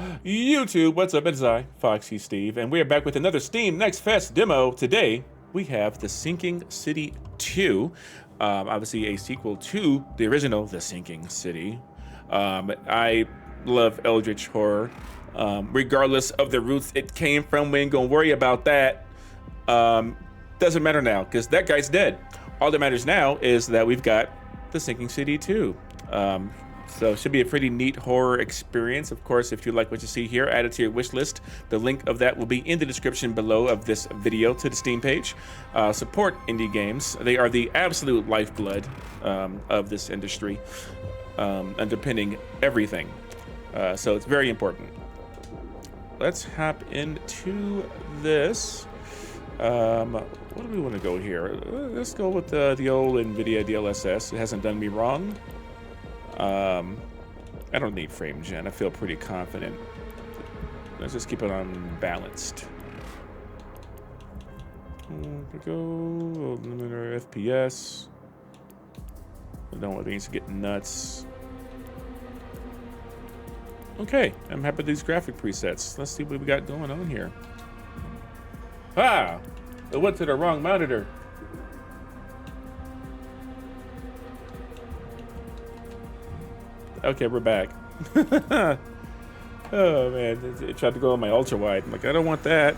YouTube, what's up? It's I, Foxy Steve, and we are back with another Steam Next Fest demo. Today, we have The Sinking City 2, obviously a sequel to the original The Sinking City. I love Eldritch horror, regardless of the roots it came from. We ain't gonna worry about that. Doesn't matter now, because that guy's dead. All that matters now is that we've got The Sinking City 2. So it should be a pretty neat horror experience. Of course, if you like what you see here, add it to your wish list. The link of that will be in the description below of this video to the Steam page. Support indie games. They are the absolute lifeblood of this industry, underpinning everything. So it's very important. Let's hop into this. What do we want to go here? Let's go with the old NVIDIA DLSS. It hasn't done me wrong. I don't need frame gen. I feel pretty confident. Let's just keep it on balanced. Here we go. Limiter FPS. I don't want things to get nuts. Okay, I'm happy with these graphic presets. Let's see what we got going on here. Ah! It went to the wrong monitor. Okay, we're back. Oh man, it tried to go on my ultra wide. I'm like, I don't want that.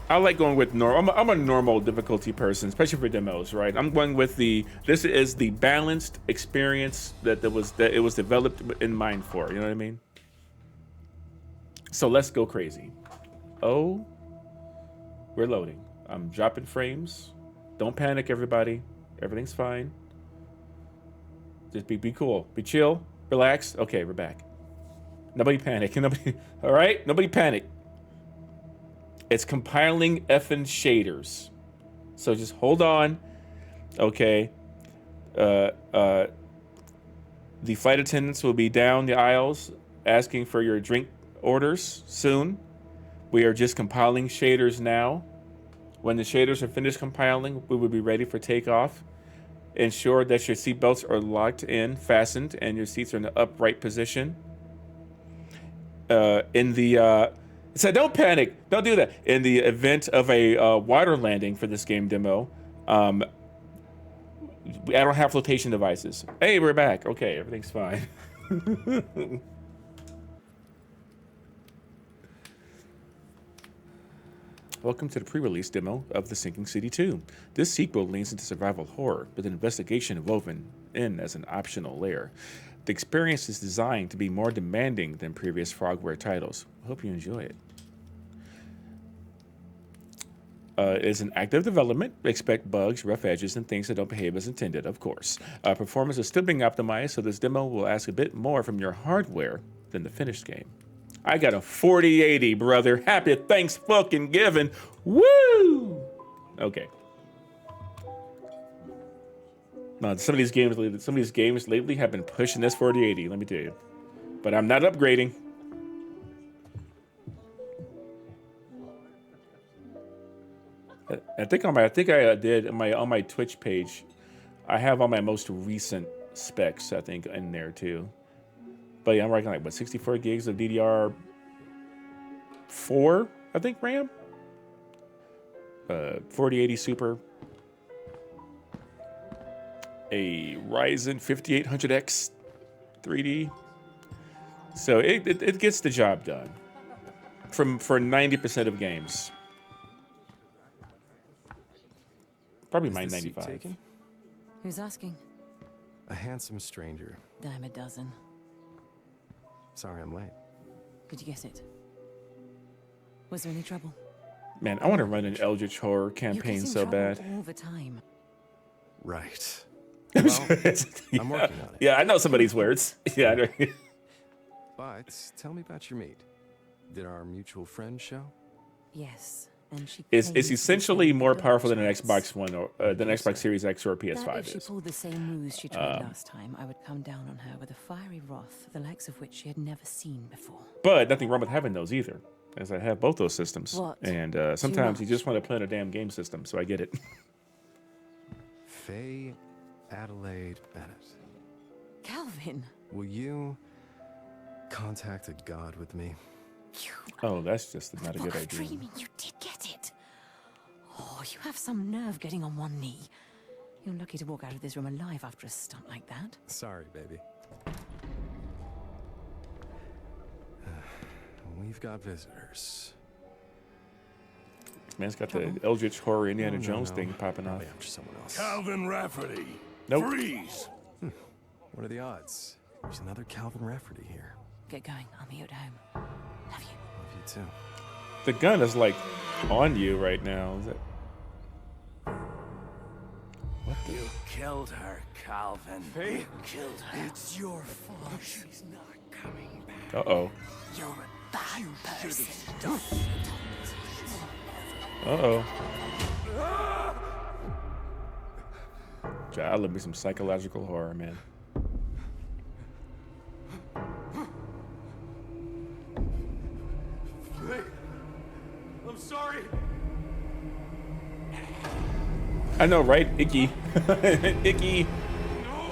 I like going with normal. I'm a normal difficulty person, especially for demos, right? I'm going with this is the balanced experience that it was developed in mind for. You know what I mean? So let's go crazy. Oh, we're loading. I'm dropping frames. Don't panic, everybody. Everything's fine. Just be cool. Be chill. Relax. Okay, we're back. Nobody panic. Nobody. All right? Nobody panic. It's compiling effing shaders. So just hold on. Okay. The flight attendants will be down the aisles asking for your drink orders soon. We are just compiling shaders now. When the shaders are finished compiling, we will be ready for takeoff. Ensure that your seatbelts are locked in, fastened, and your seats are in the upright position. So don't panic. Don't do that. In the event of a water landing for this game demo, I don't have flotation devices. Hey, we're back. Okay, everything's fine. Welcome to the pre-release demo of The Sinking City 2. This sequel leans into survival horror, with an investigation woven in as an optional layer. The experience is designed to be more demanding than previous Frogware titles. I hope you enjoy it. It is an active development. Expect bugs, rough edges, and things that don't behave as intended, of course. Performance is still being optimized, so this demo will ask a bit more from your hardware than the finished game. I got a 4080, brother. Happy Thanksgiving. Woo! Okay. No, some of these games lately have been pushing this 4080, let me tell you. But I'm not upgrading. I think I did on my Twitch page. I have all my most recent specs, I think, in there too. But yeah, I'm working like 64 gigs of DDR4, I think, RAM. 4080 Super. A Ryzen 5800X 3D. So it gets the job done. For 90% of games. Probably my 95. Who's asking? A handsome stranger. Dime a dozen. Sorry I'm late. Did you get it? Was there any trouble? Man, I want to run an Eldritch horror campaign so bad. All the time. Right. Well, I'm working on it. Yeah, I know some of these words. Yeah. But tell me about your meet. Did our mutual friend show? Yes, and she. It's essentially more powerful than an Xbox One or than Xbox Series X or PS5 if she pulled the same ruse she tried last time, I would come down on her with a fiery wrath, the likes of which she had never seen before. But nothing wrong with having those either, as I have both those systems. What? And sometimes you just want to play on a damn game system, so I get it. Faye Adelaide Bennett. Calvin. Will you contact a god with me? You Oh, that's just not a good book of idea. dreaming, you did get it. Oh, you have some nerve getting on one knee. You're lucky to walk out of this room alive after a stunt like that. Sorry, baby. We've got visitors. Man's got the Eldritch horror Indiana No, Jones no. thing popping off. Probably after someone else. Calvin Rafferty. Nope. Freeze! What are the odds? There's another Calvin Rafferty here. Get going. I'll meet you at home. Love you. Love you too. The gun is like on you right now. Is it? You killed her, Calvin. Hey. You killed her. It's your fault. She's not coming back. Uh-oh. You're a bad person. Uh-oh. I love me some psychological horror, man. I'm sorry. I know, right? Icky. Icky. No.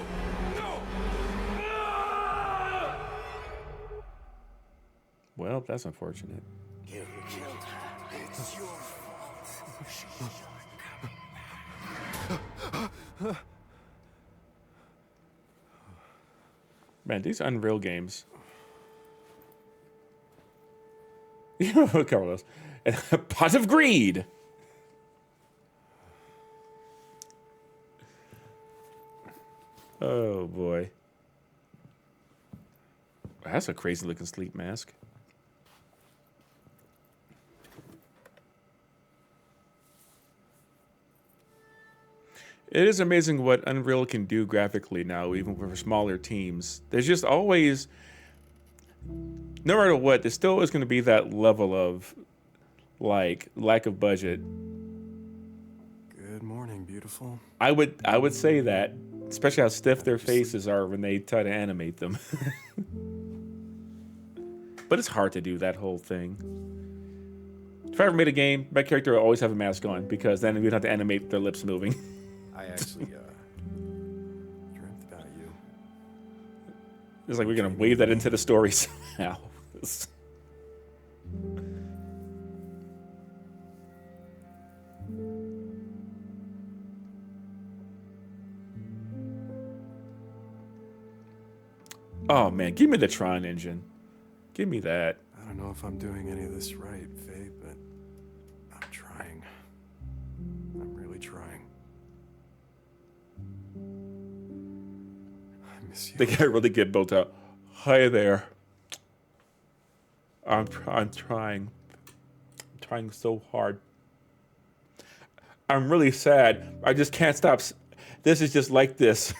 Well, that's unfortunate. You killed her. It's your fault. She's not coming back. Man, these Unreal games. Carlos. A pot of greed. Oh boy. That's a crazy looking sleep mask. It is amazing what Unreal can do graphically now, even for smaller teams. There's just always, no matter what, there still is going to be that level of, like, lack of budget. Good morning, beautiful. I would say that, especially how stiff their faces are when they try to animate them. But it's hard to do that whole thing. If I ever made a game, my character would always have a mask on, because then we'd have to animate their lips moving. I actually dreamt about you. It's like we're gonna weave that into the story somehow. Oh man, give me the Tron engine. Give me that. I don't know if I'm doing any of this right, Faye, but I'm trying. I'm really trying. I miss you. They gotta really get built out. Hi there. I'm trying. I'm trying so hard. I'm really sad. I just can't stop. This is just like this.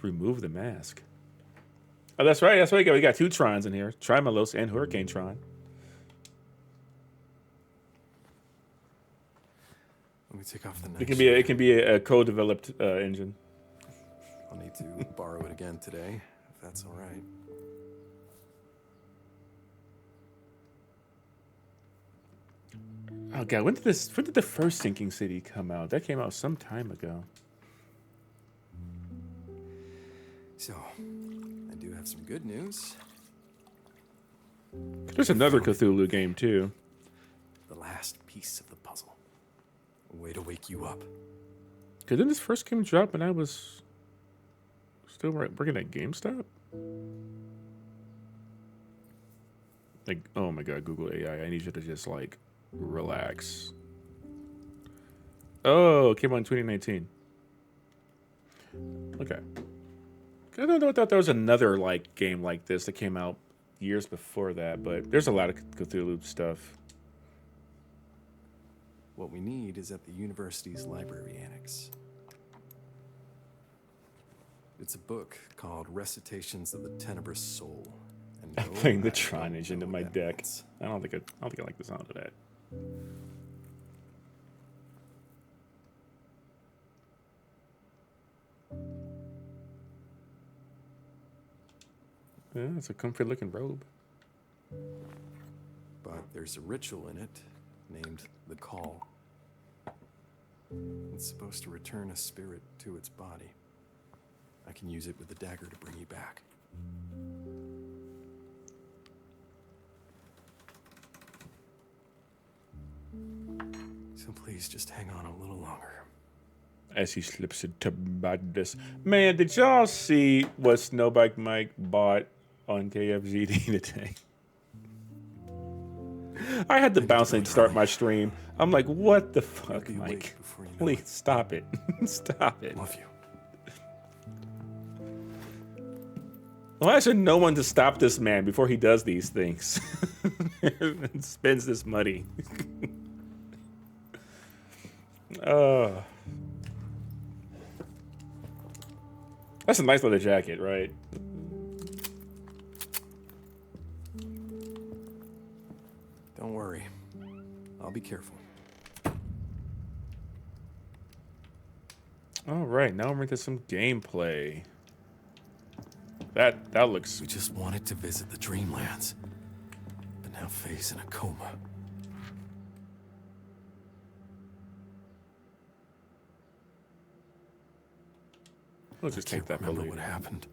Remove the mask. Oh, that's right. That's right. We got two Trons in here. Trimalos and Hurricane Tron. Let me take off the It can be a co-developed engine. I'll need to borrow it again today, if that's all right. Oh god, when did the first Sinking City come out? That came out some time ago. So, I do have some good news. There's another Cthulhu game too. The last piece of the puzzle. A way to wake you up. Cause then this first game dropped and I was still working at GameStop. Like, oh my god, Google AI, I need you to just like relax. Oh, it came out in 2019. Okay. I don't know. I thought there was another like game like this that came out years before that, but there's a lot of Cthulhu stuff. What we need is at the university's library annex. It's a book called Recitations of the Tenebrous Soul. And I'm no, playing the I Tron don't engine know in what my that deck. means. I don't think I like the sound of that. Yeah, it's a comfy looking robe. But there's a ritual in it named the Call. It's supposed to return a spirit to its body. I can use it with the dagger to bring you back. So please just hang on a little longer. As he slips into madness. Man, did y'all see what Snowbike Mike bought on KFGD today? I had to bounce and start my stream. I'm like, what the fuck, Mike? Please stop it. Stop it. Love you. Why should no one to stop this man before he does these things and spends this money? That's a nice leather jacket, right? Don't worry. I'll be careful. All right, now we're into some gameplay. That looks. We just wanted to visit the Dreamlands, but now Faye's in a coma. Let's just take that Remember belief. what happened?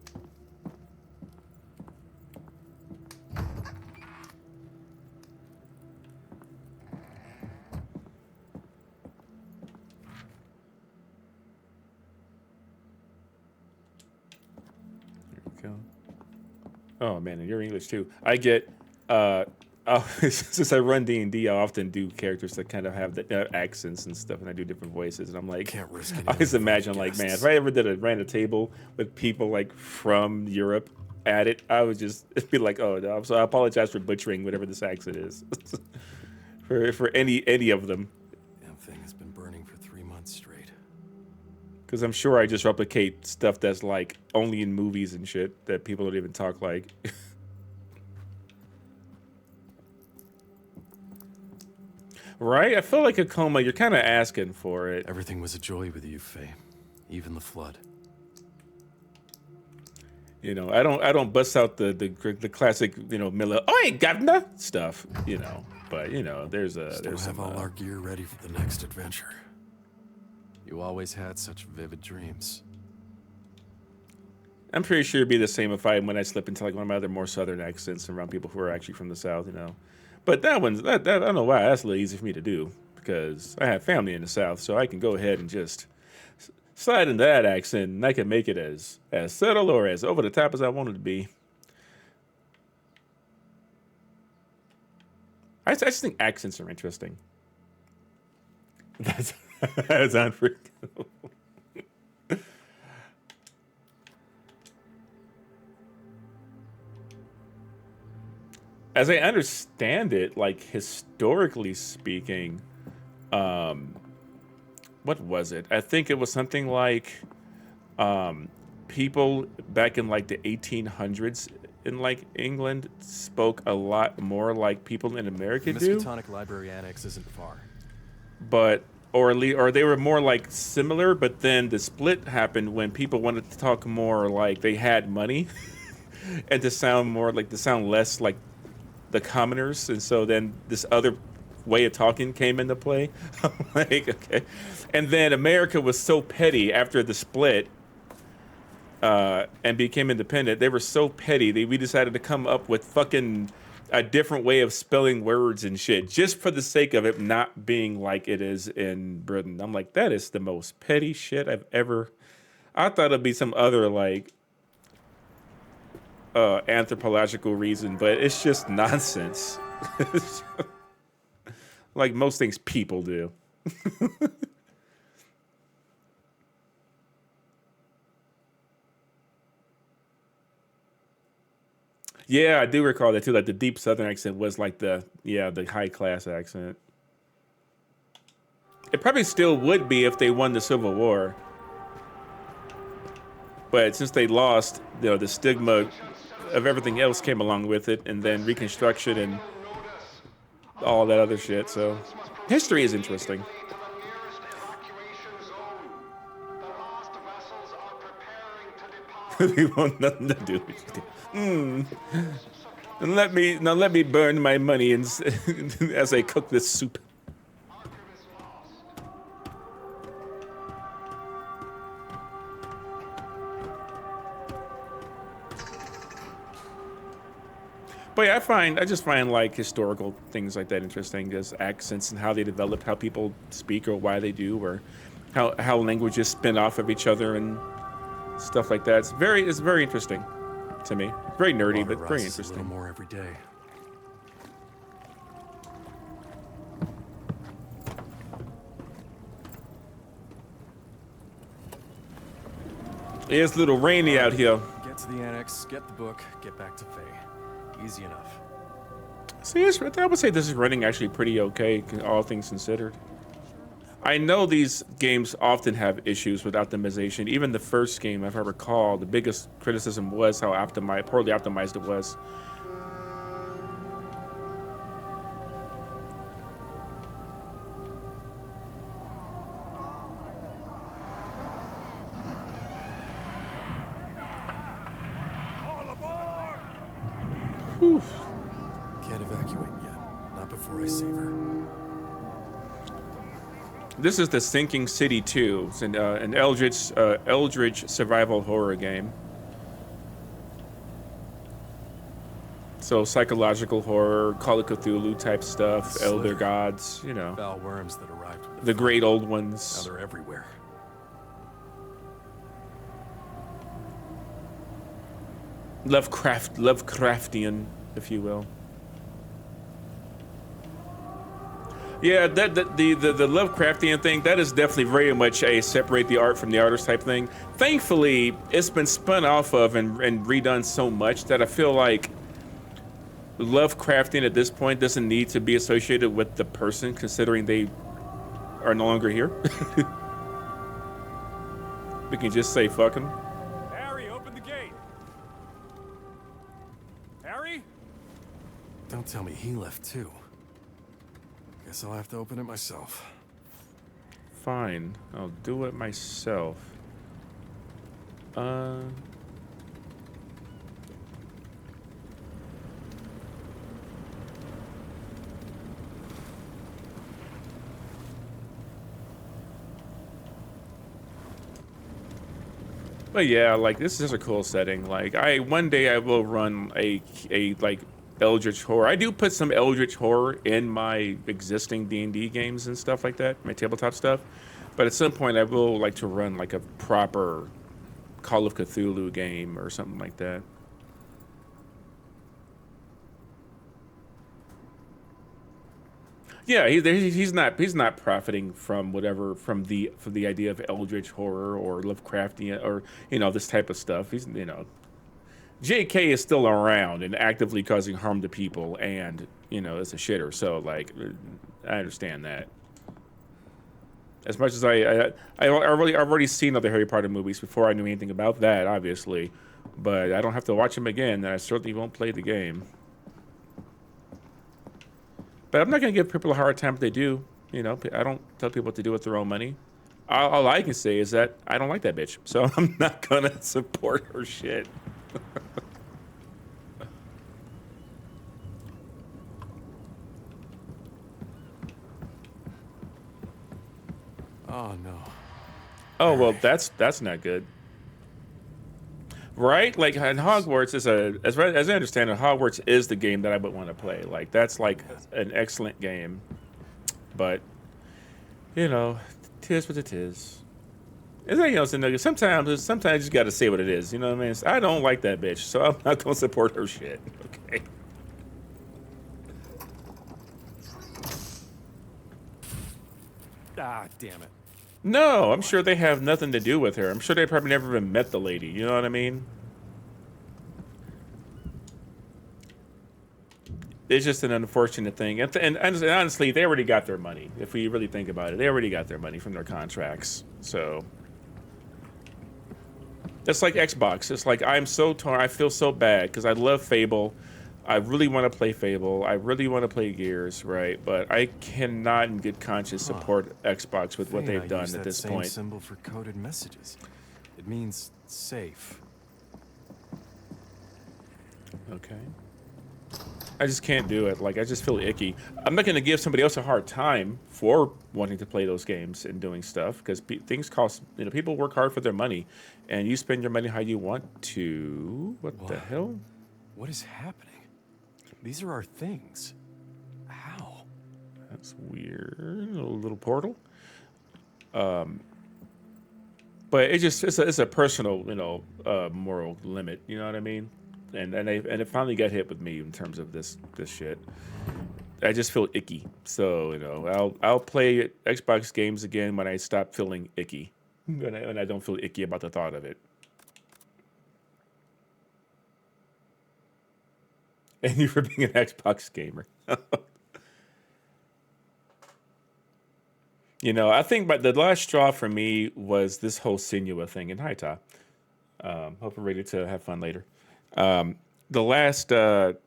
Oh man, and you're English too. I get since I run D&D, I often do characters that kind of have the accents and stuff, and I do different voices, and I'm like, Can't risk I always imagine like, man, if I ever ran a table with people like from Europe at it, I would just be like, oh no, so I apologize for butchering whatever this accent is for any of them, Damn thing has been burning for 3 months straight. because I'm sure I just replicate stuff that's like only in movies and shit that people don't even talk like. Right? I feel like a coma, you're kind of asking for it. Everything was a joy with you, Faye. Even the flood. You know, I don't bust out the classic, you know, Miller, oi, governor stuff, you know. But, you know, there's Still some have all our gear ready for the next adventure. You always had such vivid dreams. I'm pretty sure it'd be the same when I slip into like one of my other more southern accents around people who are actually from the South, you know. But that I don't know why, that's a little easy for me to do, because I have family in the South, so I can go ahead and just slide into that accent, and I can make it as subtle or as over the top as I want it to be. I just think accents are interesting. That's unforgivable. As I understand it, like historically speaking, what was it? I think it was something like people back in like the 1800s in like England spoke a lot more like people in America do. Miskatonic Library Annex isn't far. But or they were more like similar, but then the split happened when people wanted to talk more like they had money and to sound less like the commoners, and so then this other way of talking came into play. I'm like, okay. And then America was so petty after the split and became independent. They were so petty that we decided to come up with fucking a different way of spelling words and shit, just for the sake of it not being like it is in Britain. I'm like, that is the most petty shit I've ever. I thought it'd be some other like anthropological reason, but it's just nonsense. Like most things people do. Yeah, I do recall that too. Like the deep Southern accent was like the high class accent. It probably still would be if they won the Civil War. But since they lost, you know, the stigma of everything else came along with it, and then Reconstruction and all that other shit. So history is interesting. We want nothing to do with it. And let me burn my money as I cook this soup. But yeah, I just find like historical things like that interesting, just accents and how they developed, how people speak or why they do, or how languages spin off of each other and stuff like that. It's very interesting to me. Very nerdy, Water but very rises a little interesting. more every day. It's a little rainy out here. Get to the annex, get the book, get back to Faye. Easy enough. See, I would say this is running actually pretty okay, all things considered. I know these games often have issues with optimization. Even the first game, if I recall, the biggest criticism was how poorly optimized it was. All aboard! Whew. Can't evacuate yet. Not before I save her. This is the Sinking City 2. It's an Eldritch survival horror game. So psychological horror, Call of Cthulhu type stuff, Elder Gods, you know. Foul worms that arrived with The great old Now ones. they're everywhere. Lovecraftian, if you will. Yeah, the Lovecraftian thing, that is definitely very much a separate the art from the artist type thing. Thankfully, it's been spun off of and redone so much that I feel like Lovecraftian at this point doesn't need to be associated with the person, considering they are no longer here. We can just say fuck him. Harry, open the gate! Harry? Don't tell me he left too. Guess I'll have to open it myself. Fine, I'll do it myself. But yeah, like this is a cool setting. Like one day I will run a like Eldritch horror. I do put some Eldritch horror in my existing D&D games and stuff like that, my tabletop stuff. But at some point I will like to run like a proper Call of Cthulhu game or something like that. Yeah, he's not profiting from the idea of Eldritch horror or Lovecraftian or this type of stuff. He's JK is still around and actively causing harm to people, and it's a shitter. So like, I understand that. As much as I've already seen other Harry Potter movies before I knew anything about that, obviously, but I don't have to watch them again, and I certainly won't play the game. But I'm not gonna give people a hard time if they do. I don't tell people what to do with their own money. All I can say is that I don't like that bitch, so I'm not gonna support her shit. Oh no. Oh well, that's not good, right? Like, and Hogwarts is as I understand it, Hogwarts is the game that I would want to play. Like, that's like an excellent game, but tis what it is. Is anything else in there? Sometimes you just got to say what it is. You know what I mean? I don't like that bitch, so I'm not gonna support her shit. Okay. Ah, damn it. No, I'm sure they have nothing to do with her. I'm sure they probably never even met the lady. You know what I mean? It's just an unfortunate thing. And honestly, they already got their money. If we really think about it, they already got their money from their contracts. So it's like Xbox. It's like I'm so torn. I feel so bad because I love Fable. I really want to play Fable. I really want to play Gears, right? But I cannot in good conscience support Xbox with what they've done at this point. Same symbol for coded messages. It means safe. Okay. I just can't do it. Like, I just feel icky. I'm not going to give somebody else a hard time for wanting to play those games and doing stuff because things cost. People work hard for their money, and you spend your money how you want to. What the hell? What is happening? These are our things. How? That's weird. A little portal. But it's a personal, moral limit. You know what I mean? And it finally got hit with me in terms of this shit. I just feel icky. So I'll play Xbox games again when I stop feeling icky, and I don't feel icky about the thought of it. And you for being an Xbox gamer. I think the last straw for me was this whole Senua thing in Haita. Hope you're ready to have fun later. The last, that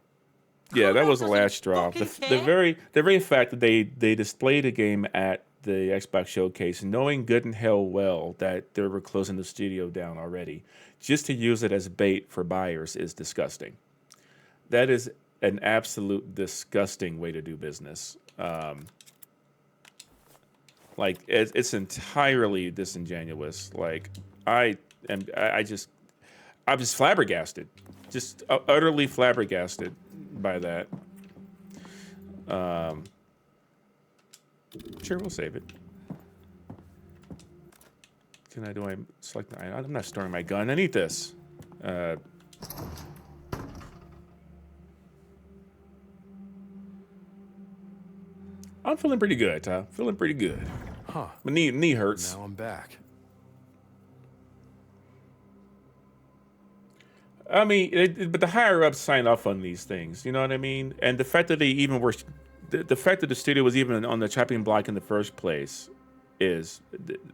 was the last straw. The very fact that they displayed a game at the Xbox showcase, knowing good and hell well that they were closing the studio down already, just to use it as bait for buyers is disgusting. That is an absolute disgusting way to do business. Like it's entirely disingenuous. Like I'm just flabbergasted, just utterly flabbergasted by that. Sure, we'll save it. Do I select? I'm not storing my gun. I need this. I'm feeling pretty good, Ty. Feeling pretty good. Huh. My knee hurts. Now I'm back. I mean, but the higher ups sign off on these things. You know what I mean? And the fact that they even were, the fact that the studio was even on the chopping block in the first place, it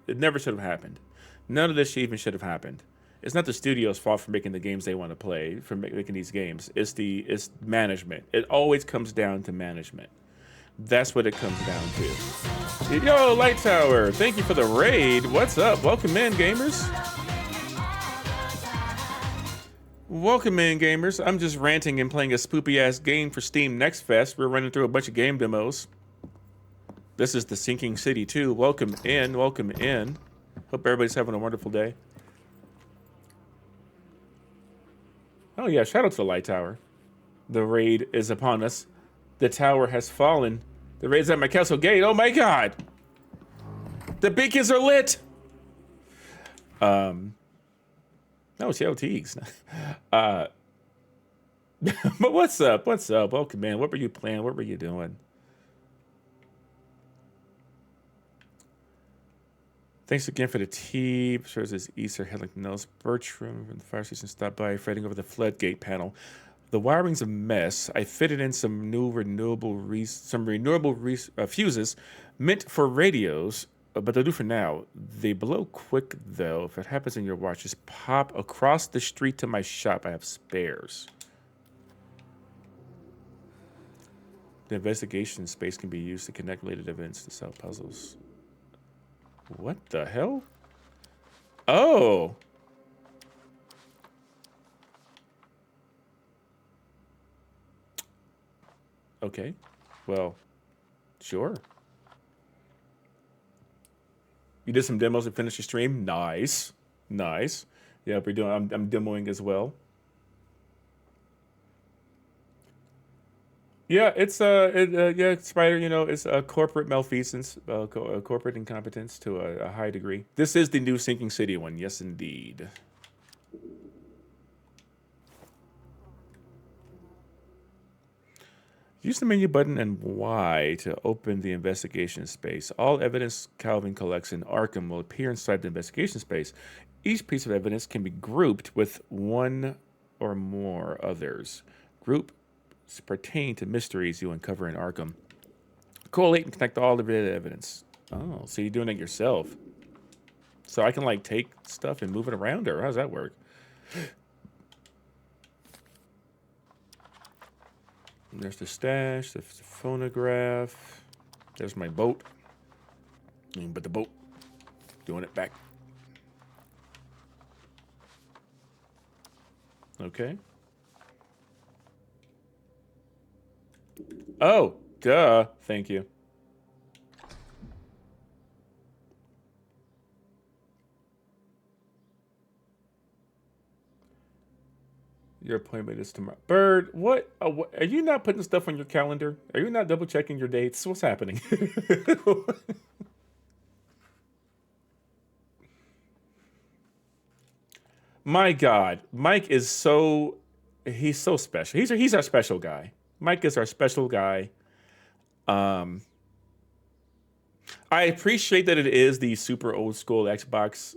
never should have happened. None of this even should have happened. It's not the studio's fault for making the games they want to play, for making these games. It's management. It always comes down to management. That's what it comes down to. Yo, Light Tower, thank you for the raid. What's up? Welcome in, gamers. Welcome in, gamers. I'm just ranting and playing a spoopy-ass game for Steam Next Fest. We're running through a bunch of game demos. This is the Sinking City 2. Welcome in, welcome in. Hope everybody's having a wonderful day. Oh yeah, shout out to the Light Tower. The raid is upon us. The tower has fallen. The raid's at my castle gate. Oh my god! The beacons are lit! No, it's Yellow Teagues. But what's up? What's up? Welcome in. What were you playing? What were you doing? Thanks again for the tea. Sure as Easter headlight nose. Bertram from the fire station stopped by, fretting over the floodgate panel. The wiring's a mess. I fitted in some new renewable fuses meant for radios, but they'll do for now. They blow quick, though. If it happens in your watch, just pop across the street to my shop. I have spares. The investigation space can be used to connect related events to solve puzzles. What the hell? Oh! Okay. Well, sure. You did some demos and finished your stream? Nice. Nice. Yeah, we're doing I'm demoing as well. Yeah, it's Spider, it's a corporate malfeasance, corporate incompetence to a high degree. This is the new Sinking City one. Yes, indeed. Use the menu button and Y to open the investigation space. All evidence Calvin collects in Arkham will appear inside the investigation space. Each piece of evidence can be grouped with one or more others. Groups pertain to mysteries you uncover in Arkham. Collate and connect all of the evidence. Oh, so you're doing it yourself. So I can, take stuff and move it around, or how does that work? There's the stash, there's the phonograph. There's my boat. But the boat, doing it back. Okay. Oh, duh. Thank you. Your appointment is tomorrow. Bird, what? Are you not putting stuff on your calendar? Are you not double checking your dates? What's happening? My God, Mike is he's so special. He's our special guy. Mike is our special guy. I appreciate that it is the super old school Xbox.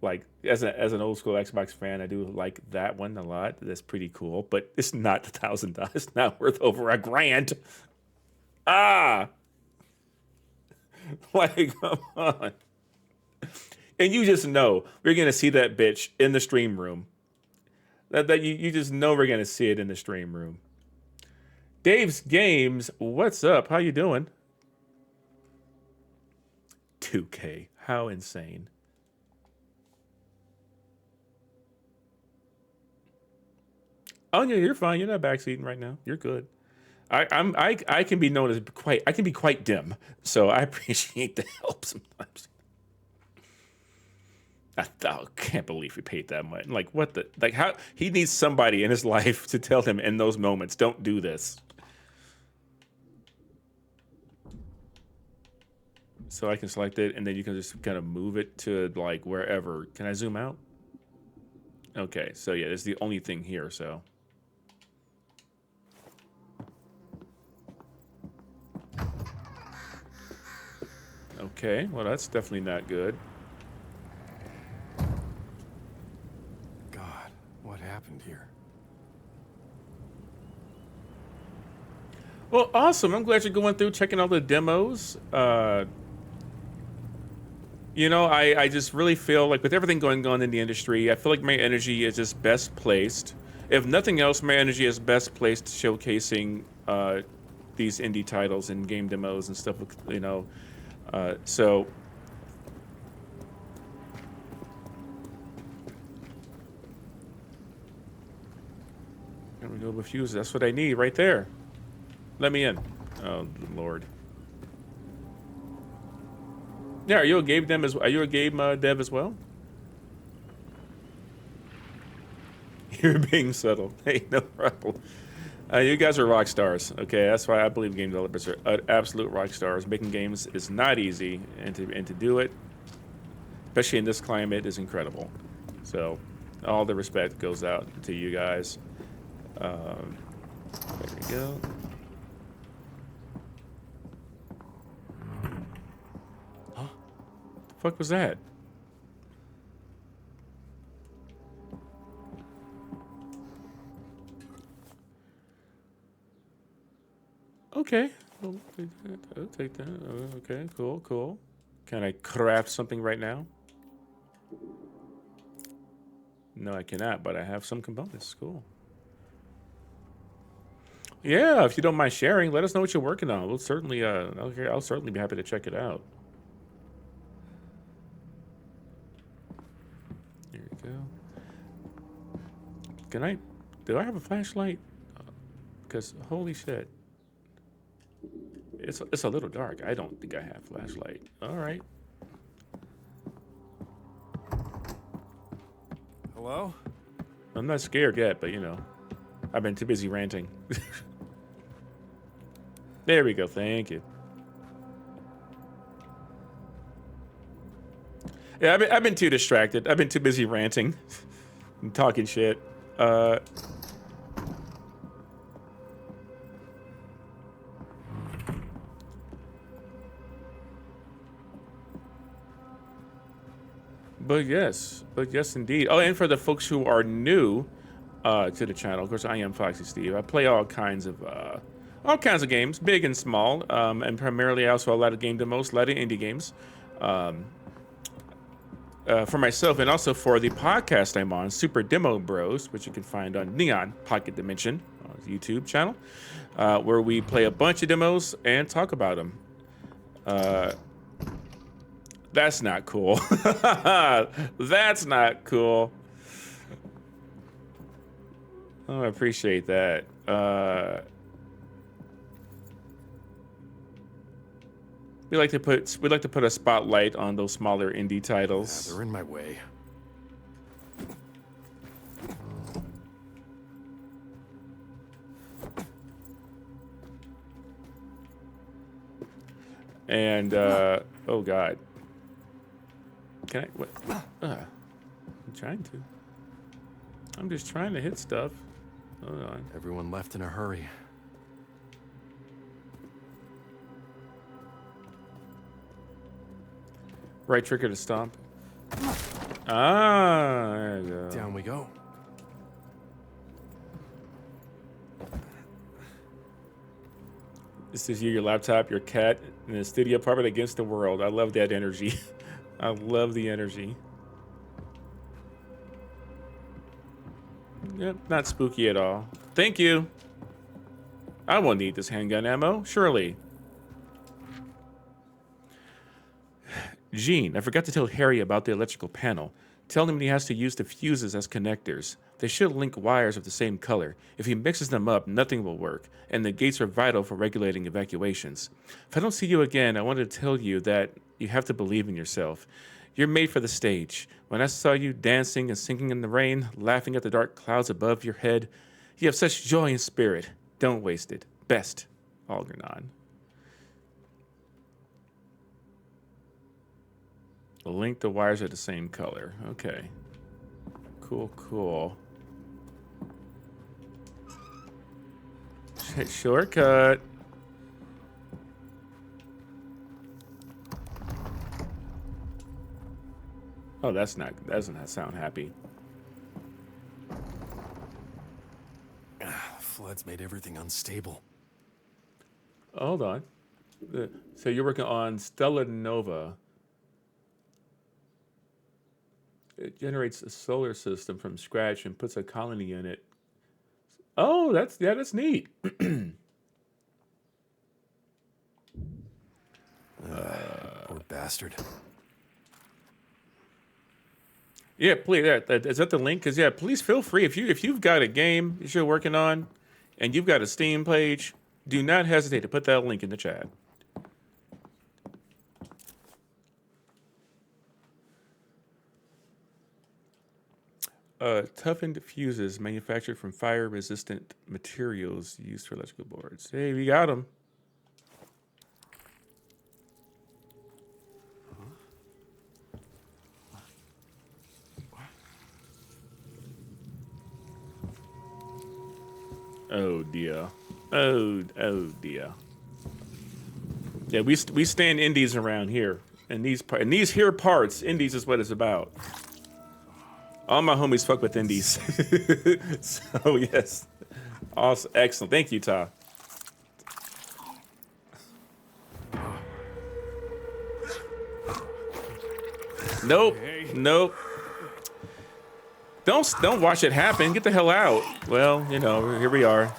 Like as an old school Xbox fan, I do like that one a lot. That's pretty cool, but it's not $1,000. It's not worth over $1,000. Ah, like come on. And you just know we're gonna see that bitch in the stream room. That you just know we're gonna see it in the stream room. Dave's Games, what's up? How you doing? 2K, how insane. Oh yeah, you're fine. You're not backseating right now. You're good. I can be known as I can be quite dim, so I appreciate the help sometimes. I can't believe we paid that much. Like what the how he needs somebody in his life to tell him in those moments, don't do this. So I can select it and then you can just kind of move it to like wherever. Can I zoom out? Okay, so yeah, this is the only thing here, so. Okay, well that's definitely not good. God, what happened here? Well, awesome. I'm glad you're going through checking all the demos. You know, I just really feel like with everything going on in the industry, I feel like my energy is just best placed. If nothing else, my energy is best placed showcasing these indie titles and game demos and stuff, you know. So there we go with fuse. That's what I need right there. Let me in. Oh Lord. Yeah, are you a game dev as well? You're being subtle. Hey, no problem. You guys are rock stars. Okay, that's why I believe game developers are absolute rock stars. Making games is not easy, and to do it, especially in this climate, is incredible. So, all the respect goes out to you guys. There we go. Huh? The fuck was that? Okay, I'll take that. Okay, cool. Can I craft something right now? No, I cannot, but I have some components. Cool. Yeah, if you don't mind sharing, let us know what you're working on. We'll certainly, I'll certainly be happy to check it out. Here we go. Do I have a flashlight? Because holy shit. It's a little dark. I don't think I have a flashlight. All right. Hello? I'm not scared yet, but you know, I've been too busy ranting. There we go. Thank you. Yeah, I've been too distracted. I've been too busy ranting and talking shit. But yes indeed. Oh, and for the folks who are new to the channel, of course, I am Foxy Steve. I play all kinds of games, big and small, and primarily also a lot of game demos, a lot of indie games. For myself and also for the podcast I'm on, Super Demo Bros, which you can find on Neon Pocket Dimension, YouTube channel, where we play a bunch of demos and talk about them. That's not cool. That's not cool. Oh, I appreciate that. We like to put a spotlight on those smaller indie titles. Yeah, they're in my way. And oh god, can I? What? I'm trying to. I'm just trying to hit stuff. Hold on. Everyone left in a hurry. Right trigger to stomp. Ah, there you go. Down we go. This is you, your laptop, your cat, in a studio apartment against the world. I love that energy. I love the energy. Yep, not spooky at all. Thank you. I won't need this handgun ammo, surely. Gene, I forgot to tell Harry about the electrical panel. Tell him he has to use the fuses as connectors. They should link wires of the same color. If he mixes them up, nothing will work, and the gates are vital for regulating evacuations. If I don't see you again, I wanted to tell you that you have to believe in yourself. You're made for the stage. When I saw you dancing and singing in the rain, laughing at the dark clouds above your head, you have such joy and spirit. Don't waste it. Best, Algernon. Link the wires are the same color. Okay. Cool, cool. Shortcut. Oh, that doesn't that sound happy. Floods made everything unstable. Hold on. So you're working on Stella Nova. It generates a solar system from scratch and puts a colony in it. Oh, that's neat. Poor bastard. Yeah, please. Is that the link? Because yeah, please feel free if you've got a game that you're working on, and you've got a Steam page, do not hesitate to put that link in the chat. Toughened fuses manufactured from fire-resistant materials used for electrical boards. Hey, we got them. Oh dear. Oh dear. Yeah, we stand indies around here, and these here parts, indies is what it's about. All my homies fuck with indies. So yes, awesome, excellent. Thank you, Ta. Nope, nope. Don't watch it happen. Get the hell out. Well, you know, here we are.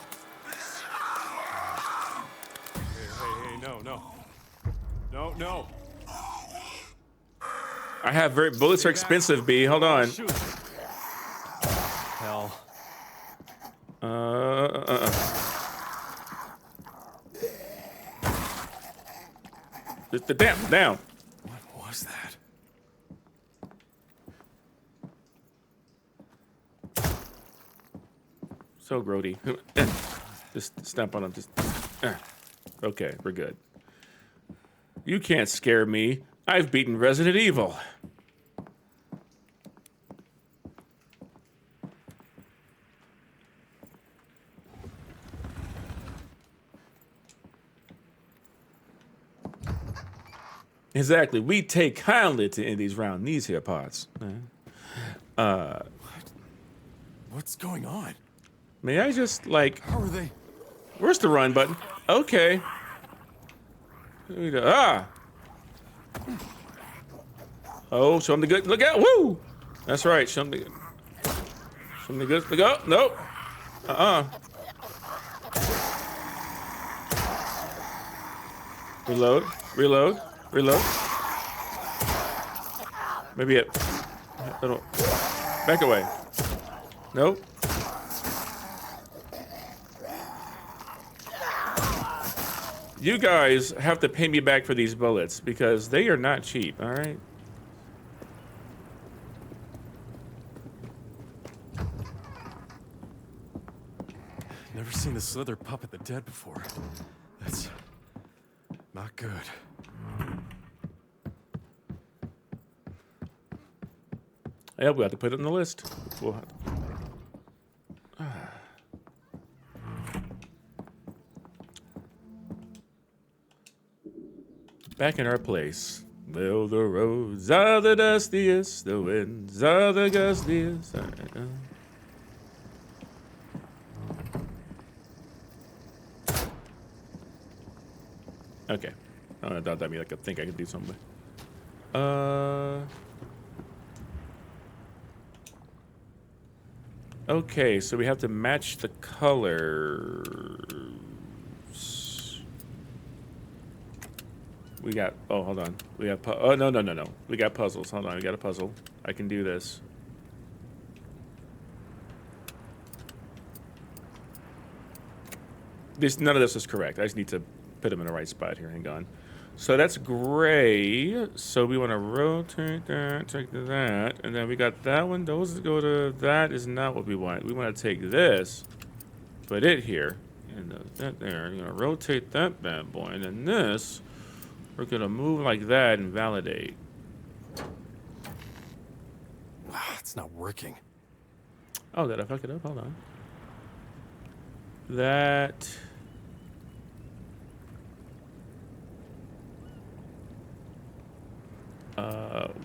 Hey, no. I have bullets are expensive, B. Hold on. Shoot. Hell. Down. What was that? So grody. Just stamp on him. Okay, we're good. You can't scare me. I've beaten Resident Evil. Exactly. We take kindly to indies round these here parts. What's going on? May I just, like... How are they? Where's the run button? Okay. Here we go. Ah! Oh, show him the good. Look out! Woo! That's right. Show him the good. Show him the good. Look out! Nope. Reload. Reload. Reload. Maybe it. Back away. Nope. You guys have to pay me back for these bullets because they are not cheap, all right? Never seen the slither puppet the dead before. That's not good. Yeah, we have to put it on the list. We'll back in our place. Well, the roads are the dustiest, the winds are the gustiest. Okay. I thought that mean I could think I could do something. Okay, so we have to match the colors. We got. Oh, hold on. We got. Oh no. We got puzzles. Hold on. We got a puzzle. I can do this. None of this is correct. I just need to put them in the right spot here. Hang on. So that's gray. So we want to rotate that, take that, and then we got that one. Those go to that is not what we want. We want to take this, put it here, and that there. You're gonna rotate that bad boy, and then this, we're gonna move like that and validate. It's not working. Oh, did I fuck it up? Hold on. That.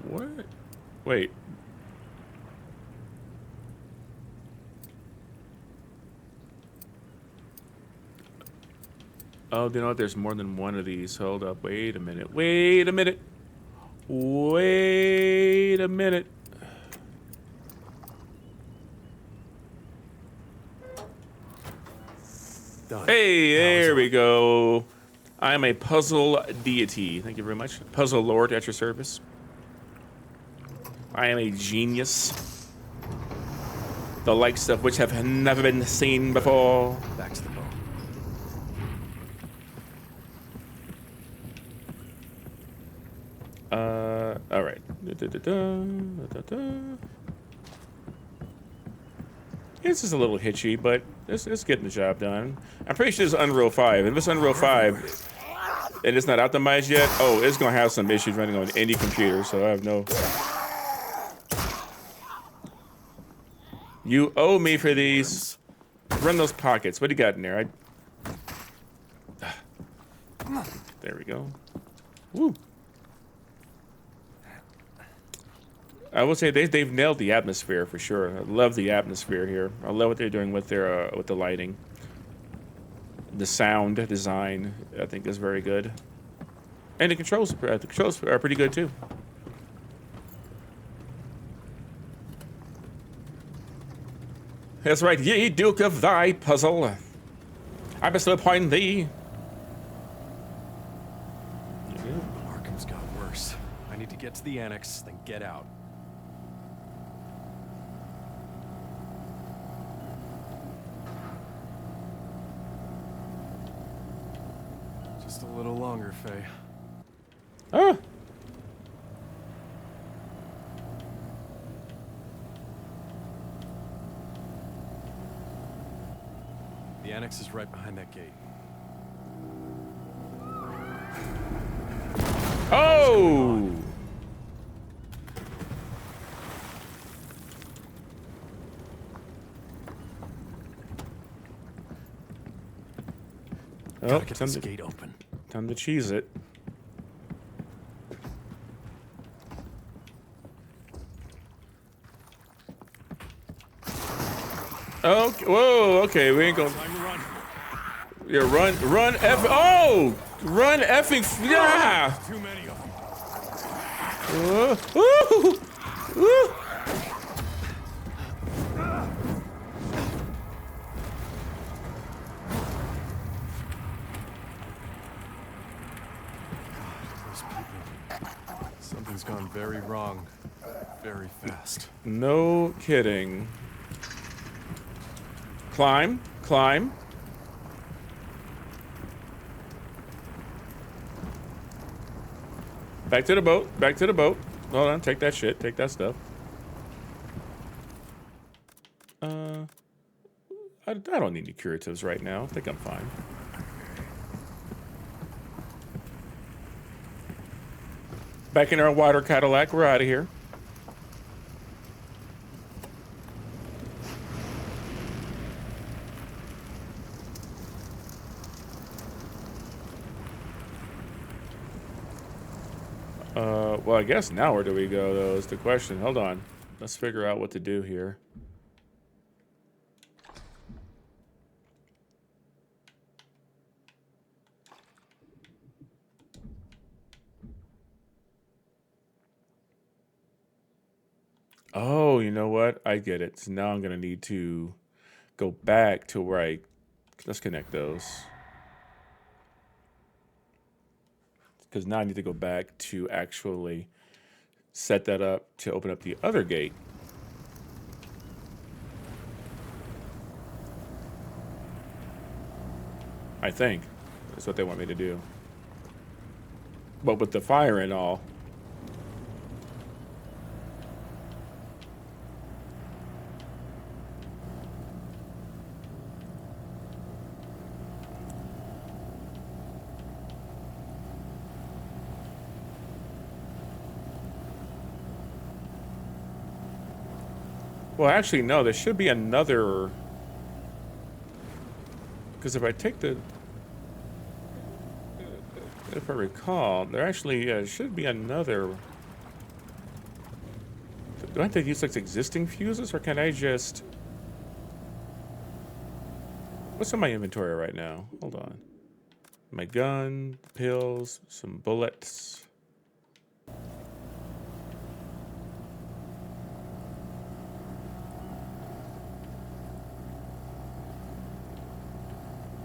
What? Wait. Oh, you know what? There's more than one of these. Hold up. Wait a minute. Wait a minute. Wait a minute. Done. Hey, there we go. I am a puzzle deity. Thank you very much. Puzzle lord at your service. I am a genius. The likes of which have never been seen before. Back to the boat. All right. This is a little hitchy, but it's getting the job done. I'm pretty sure it's Unreal 5. If it's Unreal 5 and it's not optimized yet, oh, it's gonna have some issues running on any computer, so I have no. You owe me for these. Run those pockets. What do you got in there? There we go. Woo. I will say they've nailed the atmosphere for sure. I love the atmosphere here. I love what they're doing with their with the lighting. The sound design, I think, is very good. And the controls are pretty good too. That's right, ye Duke of thy puzzle. I bestow upon thee. Arkham's got worse. I need to get to the annex, then get out. Just a little longer, Faye. Ah. The annex is right behind that gate. Oh! Oh, Gotta get this gate open. time to cheese it. Okay, whoa, okay, we ain't gonna. Yeah, run, F. Oh! Run effing. Yeah! Too many of them. Those people. Something's gone very wrong. Very fast. No kidding. Climb, climb. Back to the boat, back to the boat. Hold on, take that shit, take that stuff. I don't need any curatives right now. I think I'm fine. Back in our water Cadillac, we're out of here. Well, I guess now where do we go, though, is the question. Hold on. Let's figure out what to do here. Oh, you know what? I get it. So now I'm going to need to go back to where I... Let's connect those. Because now I need to go back to actually set that up to open up the other gate. I think that's what they want me to do. But with the fire and all. Well, actually, no, there should be another... Because if I take the... If I recall, there actually should be another... Do I have to use like existing fuses, or can I just... What's in my inventory right now? Hold on. My gun, pills, some bullets.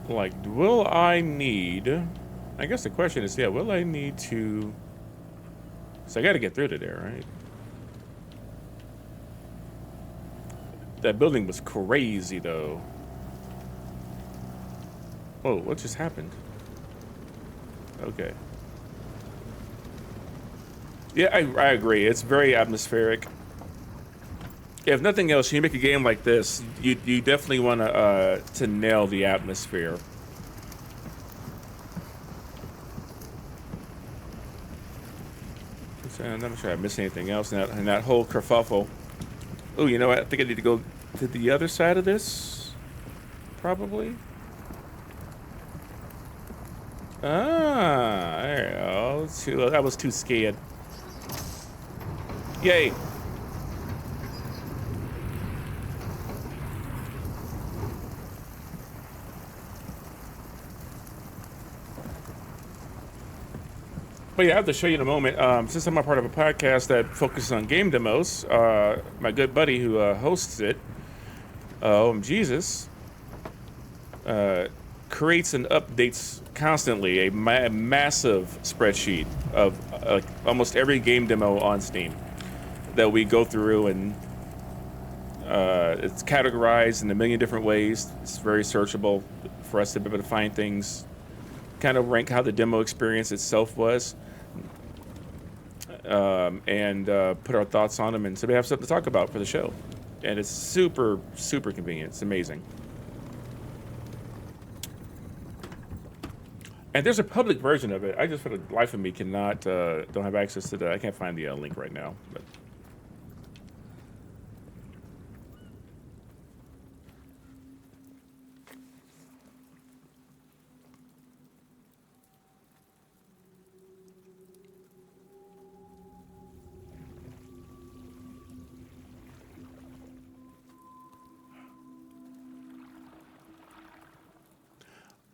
Like, will I need... I guess the question is, yeah, will I need to... So I gotta get through to there, right? That building was crazy, though. Whoa, what just happened? Okay. Yeah, I agree. It's very atmospheric. If nothing else, you make a game like this, you definitely want to nail the atmosphere. So I'm not sure I missed anything else in that whole kerfuffle. Oh, you know what? I think I need to go to the other side of this. Probably. Ah, there you go. I was too scared. Yay. But yeah, I have to show you in a moment. Since I'm a part of a podcast that focuses on game demos, my good buddy who hosts it, Jesus, creates and updates constantly a massive spreadsheet of almost every game demo on Steam that we go through, and it's categorized in a million different ways. It's very searchable for us to be able to find things, kind of rank how the demo experience itself was, and put our thoughts on them, and so we have something to talk about for the show. And it's super, super convenient. It's amazing. And there's a public version of it. I just, for the life of me, cannot, don't have access to that. I can't find the link right now. But.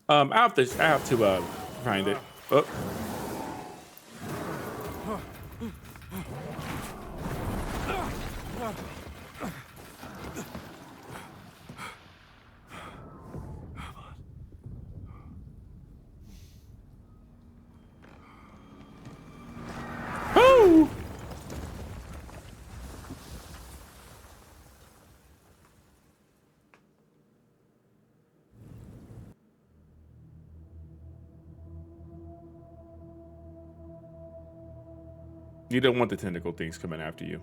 I have to find it. Oh. Oh. You don't want the tentacle things coming after you.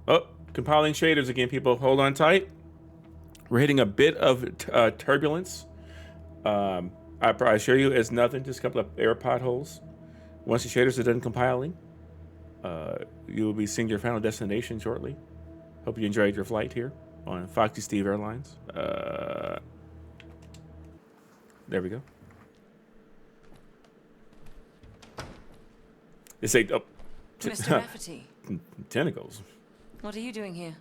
Oh, compiling shaders again, people. Hold on tight. We're hitting a bit of turbulence. I assure you it's nothing, just a couple of air potholes. Once the shaders are done compiling, you will be seeing your final destination shortly. Hope you enjoyed your flight here on Foxy Steve Airlines. There we go. They say, oh, Mr. Rafferty, Tentacles. what are you doing here?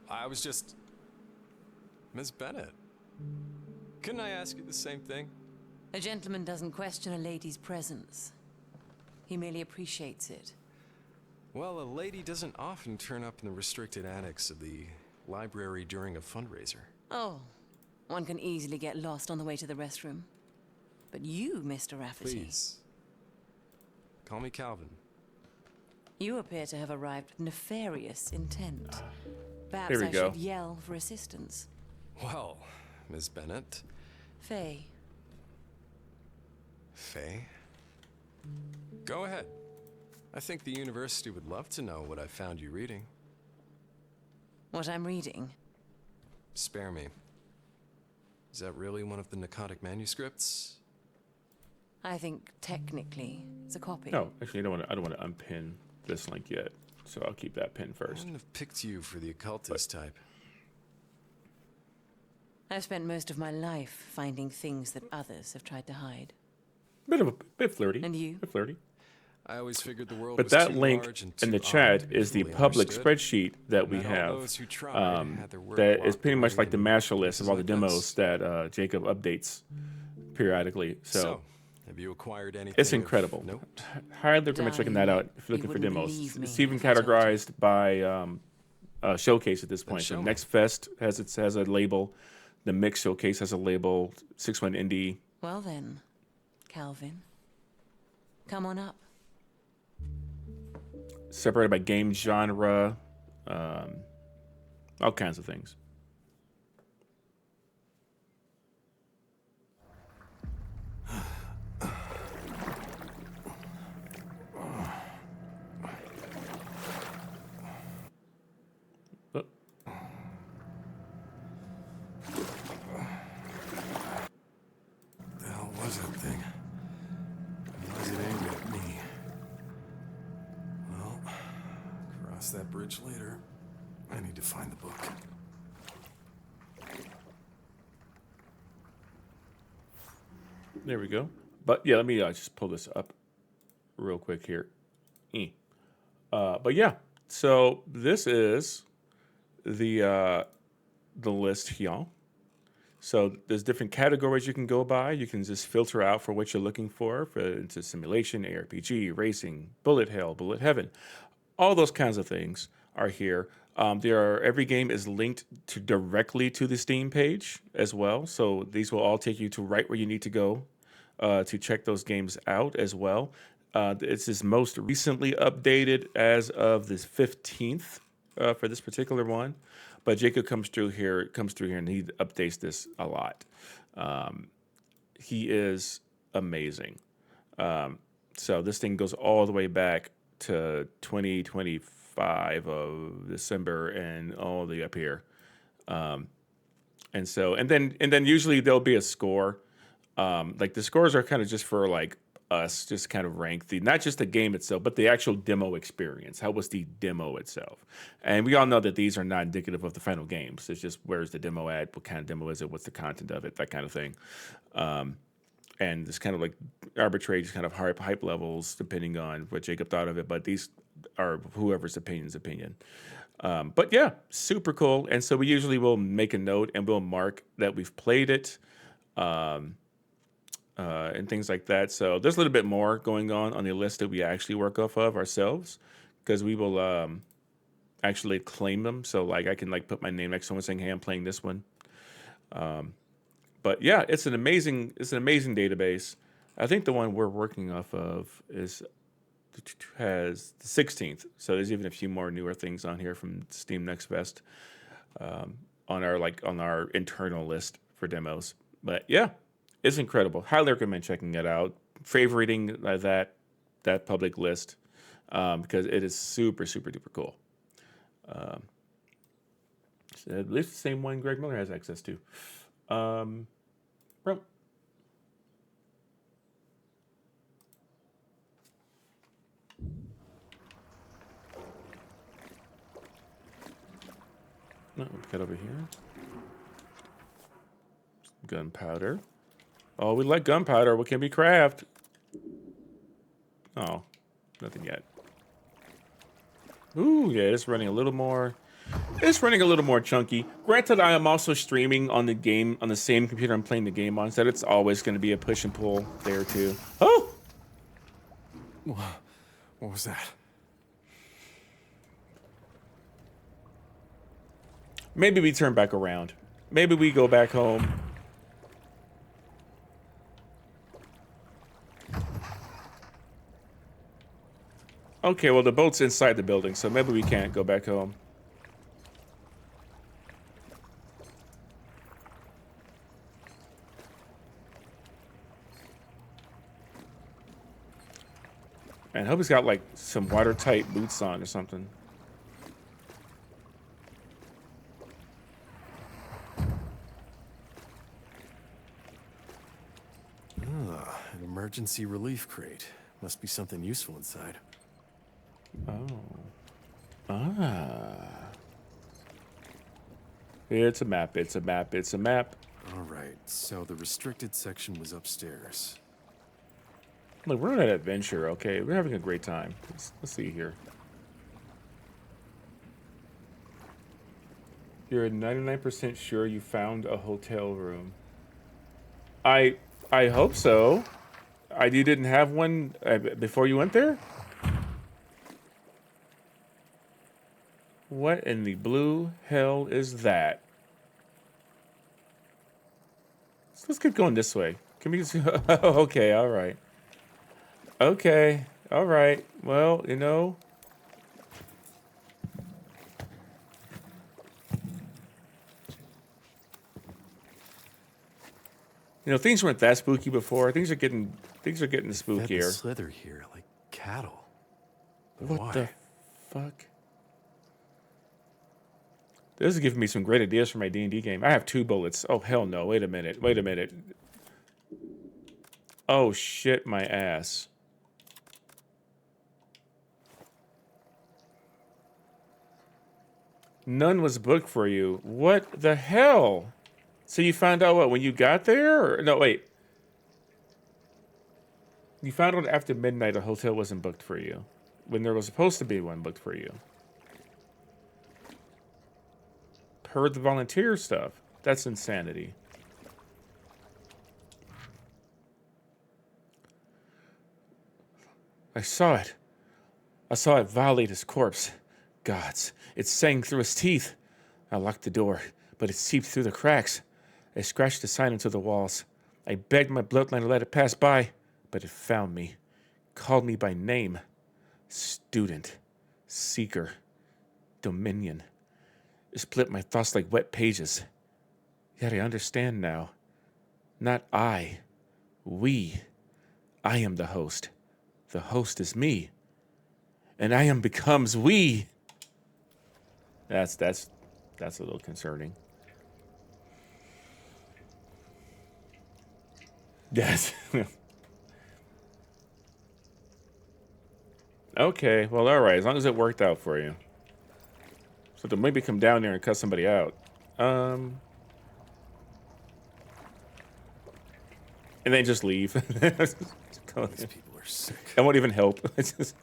I was just... Miss Bennett. Couldn't I ask you the same thing? A gentleman doesn't question a lady's presence. He merely appreciates it. Well, a lady doesn't often turn up in the restricted annex of the library during a fundraiser. Oh, one can easily get lost on the way to the restroom. But you, Mr. Rafferty... Please. Call me Calvin. You appear to have arrived with nefarious intent. Perhaps Here we I go. should yell for assistance. Well, Miss Bennett. Faye, Faye? Go ahead. I think the university would love to know what I found you reading. what I'm reading. Spare me. Is that really one of the narcotic manuscripts? I think technically it's a copy. No, actually, I don't want to unpin this link yet, so I'll keep that pin I first. wouldn't have picked you for the occultist type. I've spent most of my life finding things that others have tried to hide. Bit flirty. And you? Bit flirty. I always figured the world But was that too link large and in too the chat odd to be is the fully public understood. spreadsheet that we Not all have. those who tried had their work That is locked pretty much away like the in master list of places all the like demos this. that Jacob updates periodically. So have you acquired anything? it's of incredible. note? Highly recommend checking that out if you're You looking for wouldn't demos. believe me It's even if I told you. categorized by showcase at this point. show So me. Next Fest has a label. The Mix Showcase has a label. 6-1 Indie. Well then, Calvin, come on up. Separated by game genre. All kinds of things. Oh, The hell was that thing? Why is it aimed at me? Well, cross that bridge later. I need to find the book. there we go. But yeah, let me just pull this up real quick here. But yeah, so this is the list here. So there's different categories you can go by. You can just filter out for what you're looking for into simulation, ARPG, racing, bullet hell, bullet heaven. All those kinds of things are here. Every game is linked directly to the Steam page as well. So these will all take you to right where you need to go to check those games out as well. This is most recently updated as of the 15th for this particular one. But Jacob comes through here, and he updates this a lot. He is amazing. So this thing goes all the way back to 2025 of December and all the way up here. And then usually there'll be a score. Like the scores are kind of just for like us, just kind of rank not just the game itself, but the actual demo experience. How was the demo itself? And we all know that these are not indicative of the final games. It's just where's the demo at? What kind of demo is it? What's the content of it? That kind of thing. And it's kind of like arbitrary, just kind of hype levels depending on what Jacob thought of it. But these are whoever's opinion. But yeah, super cool. And so we usually will make a note and we'll mark that we've played it. And things like that. So there's a little bit more going on the list that we actually work off of ourselves, because we will actually claim them. So like I can like put my name next to someone saying, "Hey, I'm playing this one." But yeah, it's an amazing database. I think the one we're working off of has the 16th. So there's even a few more newer things on here from Steam Next Fest on our internal list for demos. But yeah. It's incredible. Highly recommend checking it out. Favoriting that public list because it is super, super duper cool. At least the same one Greg Miller has access to. Bro. No, we've got over here. Gunpowder. Oh, we like gunpowder. What can we craft? Oh, nothing yet. Ooh, yeah, it's running a little more. It's running a little more chunky. Granted, I am also streaming on the game on the same computer I'm playing the game on, so it's always going to be a push and pull there too. Oh, What was that? maybe we turn back around. Maybe we go back home. Okay, well the boat's inside the building, so maybe we can't go back home. Man, I hope he's got like some watertight boots on or something. Ah, an emergency relief crate. Must be something useful inside. Oh. Ah. It's a map, it's a map, it's a map. All right, so the restricted section was upstairs. Look, we're on an adventure, okay? We're having a great time. Let's see here. You're 99% sure you found a hotel room. I hope so. You didn't have one before you went there? What in the blue hell is that? So let's keep going this way. Can we just... Okay, all right. Okay, all right. Well, you know... You know, things weren't that spooky before. Things are getting Fed the spookier. slither here like cattle. But What why? the fuck? This is giving me some great ideas for my D&D game. I have 2 bullets. Oh, hell no. Wait a minute. Wait a minute. Oh, shit my ass. None was booked for you. What the hell? So you found out what, when you got there? Or, no, wait. You found out after midnight a hotel wasn't booked for you. When there was supposed to be one booked for you. Per the volunteer stuff. That's insanity. I saw it. I saw it violate his corpse. Gods, it sang through his teeth. I locked the door, but it seeped through the cracks. I scratched the sign into the walls. I begged my bloodline to let it pass by, but it found me. Called me by name. Student. Seeker. Dominion. It split my thoughts like wet pages. Yet I understand now. Not I. We. I am the host. The host is me. And I am becomes we. That's a little concerning. Yes. Okay, well, all right. As long as it worked out for you. So to maybe come down there and cut somebody out. And then just leave. These people are sick. I won't even help. It's just...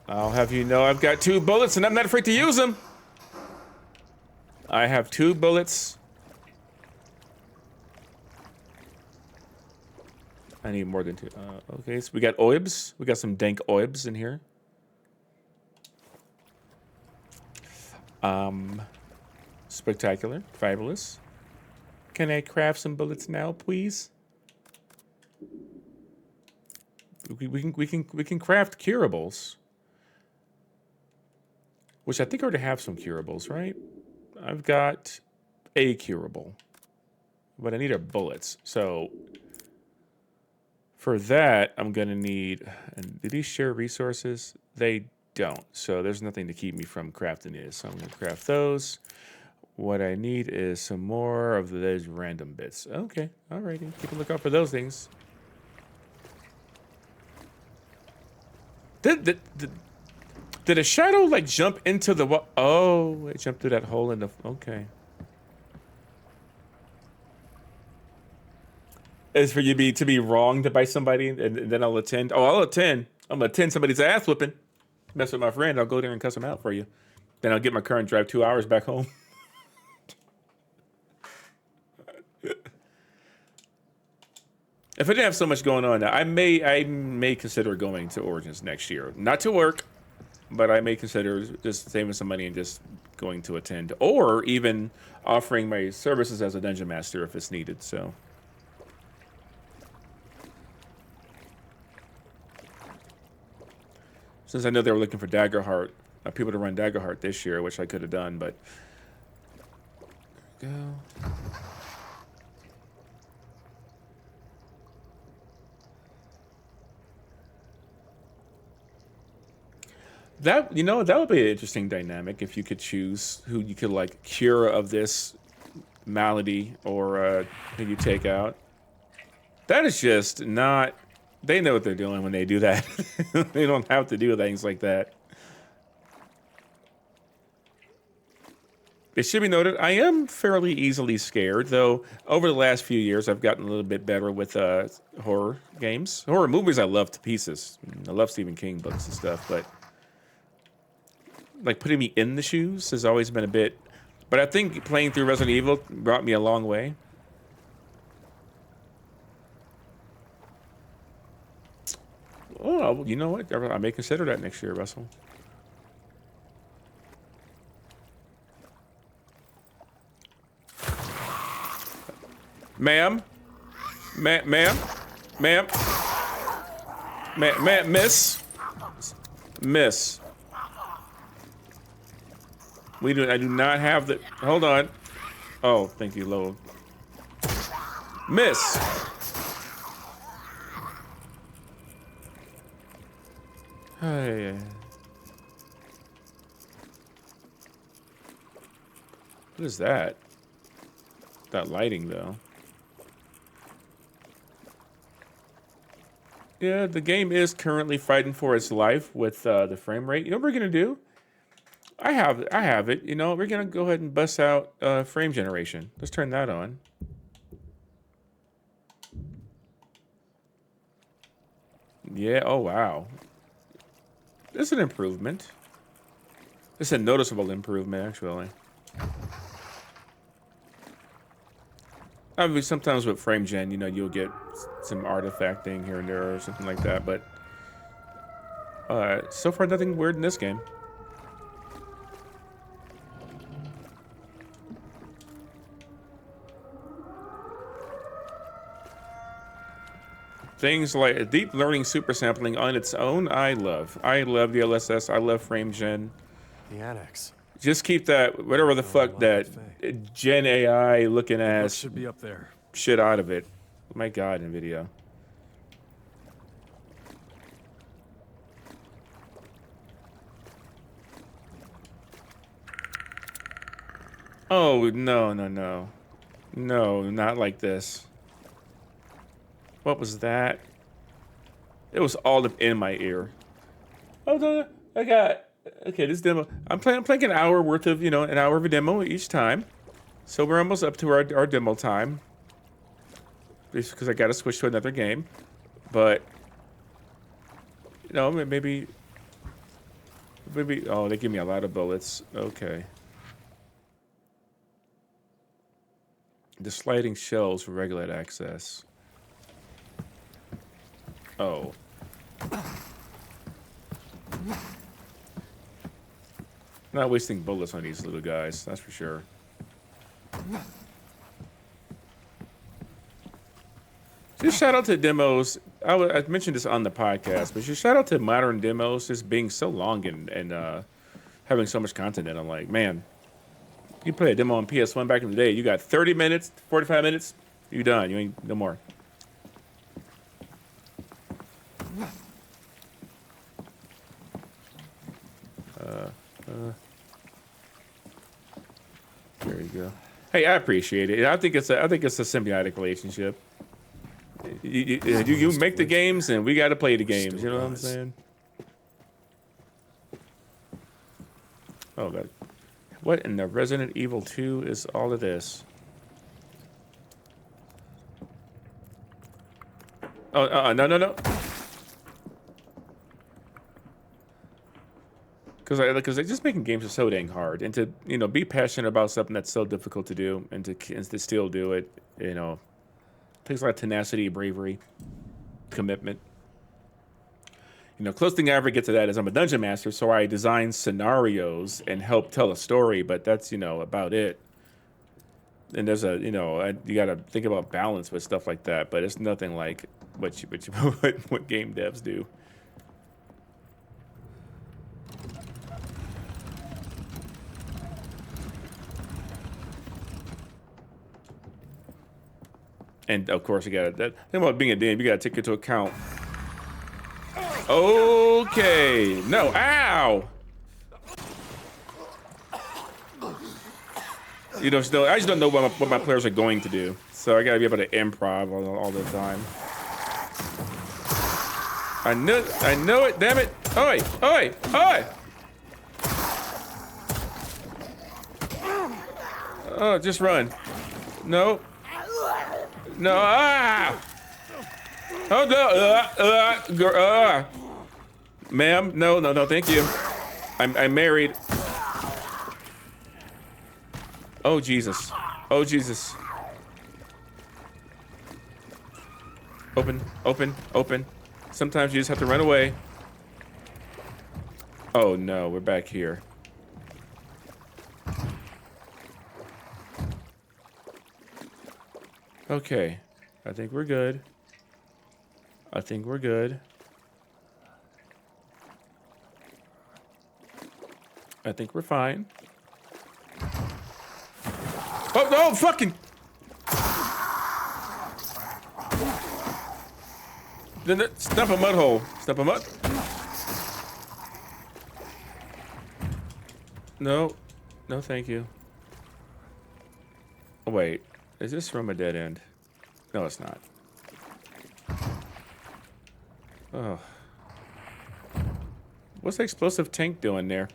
I'll have you know I've got 2 bullets and I'm not afraid to use them. I have 2 bullets. I need more than 2. Okay, so we got oibs. We got some dank oibs in here. Spectacular. Fabulous. Can I craft some bullets now, please? We can craft curables. Which I think I already have some curables, right? I've got a curable. What I need are bullets. So for that, I'm gonna need, and do these share resources? They don't. So there's nothing to keep me from crafting these. So I'm gonna craft those. What I need is some more of those random bits. Okay, alrighty. Keep a lookout for those things. Did a shadow like jump into the wall? Oh, it jumped through that hole in the. Okay. is for you to be wronged by somebody, and then I'll attend. Oh, I'll attend. I'm gonna attend somebody's ass whipping. Mess with my friend. I'll go there and cuss him out for you. Then I'll get my car and drive 2 hours back home. If I didn't have so much going on, I may consider going to Origins next year. Not to work, but I may consider just saving some money and just going to attend, or even offering my services as a dungeon master if it's needed. So. Since I know they were looking for Daggerheart, people to run Daggerheart this year, which I could have done, but there we go. That that would be an interesting dynamic if you could choose who you could like cure of this malady or who you take out. That is just not. They know what they're doing when they do that. They don't have to do things like that. It should be noted, I am fairly easily scared, though over the last few years, I've gotten a little bit better with horror games. Horror movies I love to pieces. I love Stephen King books and stuff, but like putting me in the shoes has always been a bit... But I think playing through Resident Evil brought me a long way. Oh, you know what? I may consider that next year, Russell. Ma'am? Ma'am? Miss? Miss. I do not have the... Hold on. Oh, thank you, Lord. Miss. Hey. What is that? That lighting, though. Yeah, the game is currently fighting for its life with the frame rate. You know what we're gonna do? I have it. You know, we're gonna go ahead and bust out frame generation. Let's turn that on. Yeah. Oh wow. It's an improvement. It's a noticeable improvement, actually. Obviously, sometimes with frame gen, you know, you'll get some artifacting here and there or something like that, but so far nothing weird in this game. Things like deep learning super sampling on its own, I love. I love the LSS. I love frame gen. The annex. Just keep that whatever the fuck that Gen AI looking ass should be up there. Shit out of it. My God, NVIDIA. Oh no, not like this. What was that? It was all up in my ear. Oh no, I got. Okay, this demo. I'm playing an hour worth of, an hour of a demo each time. So we're almost up to our demo time. Just because I got to switch to another game. But, maybe. Oh, they give me a lot of bullets. Okay. The sliding shells for regular access. Oh. Not wasting bullets on these little guys, that's for sure. Just shout out to demos. I mentioned this on the podcast, but just shout out to modern demos just being so long and having so much content that I'm like, man, you play a demo on PS1 back in the day, you got 30 minutes, 45 minutes, you done. You ain't no more. There you go. Hey, I appreciate it. I think it's a symbiotic relationship. You make the games, and we got to play the games. You know what I'm saying? Oh God, what in the Resident Evil 2 is all of this? Oh, no, no, no. Because just making games is so dang hard, and to be passionate about something that's so difficult to do, and to still do it, takes a lot of tenacity, bravery, commitment. Closest thing I ever get to that is I'm a dungeon master, so I design scenarios and help tell a story, but that's about it. And there's you got to think about balance with stuff like that, but it's nothing like what game devs do. And of course, you got that thing about being a DM. You got to take into account. Okay, no, ow. Still, I just don't know what my players are going to do, so I got to be able to improv all the time. I know it. Damn it! Oi, oi, oi! Oh, just run. No. No, oh no, ma'am, no, thank you. I'm married. Oh Jesus, oh Jesus. Open. Sometimes you just have to run away. Oh no, we're back here. Okay, I think we're good. I think we're good. I think we're fine. Oh, no, fucking! Stump a mud hole. Stump a mud. No. No, thank you. Oh, wait. Is this from a dead end? No, it's not. Oh. What's the explosive tank doing there?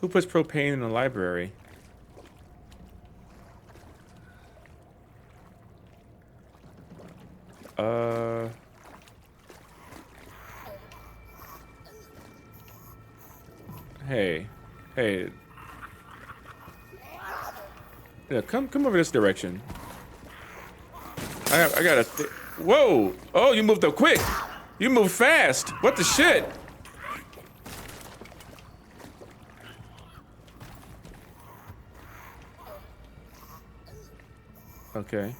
Who puts propane in the library? Hey. Yeah, come over this direction. I gotta. Whoa! Oh, you moved up quick. You moved fast. What the shit? Okay.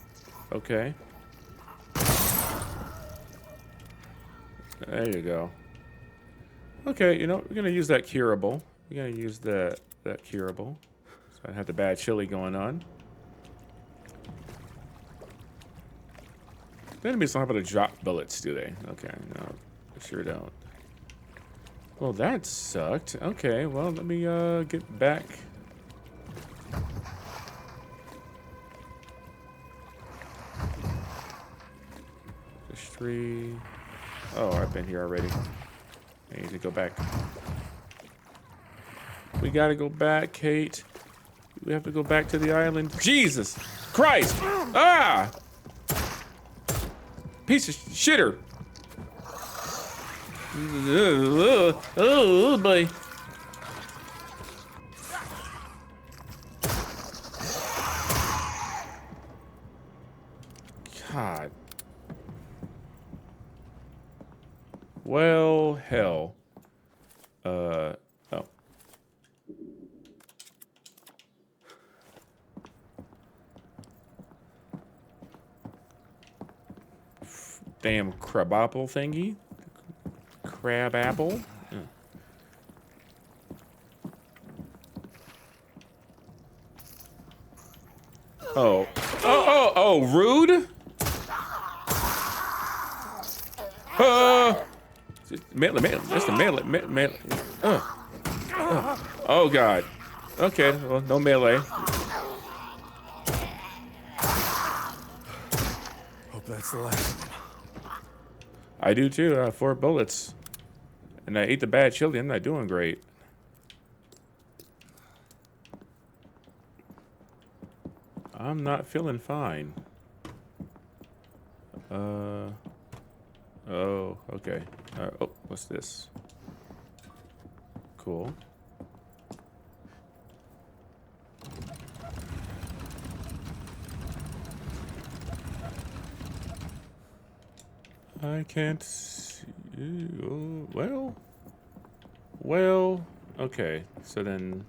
There you go. Okay, we're gonna use that curable. We're gonna use that curable. So I have the bad chili going on. The enemies don't have to drop bullets, do they? Okay, no, they sure don't. Well, that sucked. Okay, well, let me get back. There's 3. Oh, I've been here already. I need to go back. We gotta go back, Kate. We have to go back to the island. Jesus Christ! Ah! Piece of shitter. Oh boy. God. Well, hell. Oh. Damn crab apple thingy. Crab apple. Yeah. Oh, rude. Mail it. Just to mail it. Oh God. Okay, well, no melee. Hope that's the last. I do too. 4 bullets, and I ate the bad chili. I'm not doing great. I'm not feeling fine. Oh, okay. Oh, what's this? Cool. I can't see. Oh, well, okay. So then.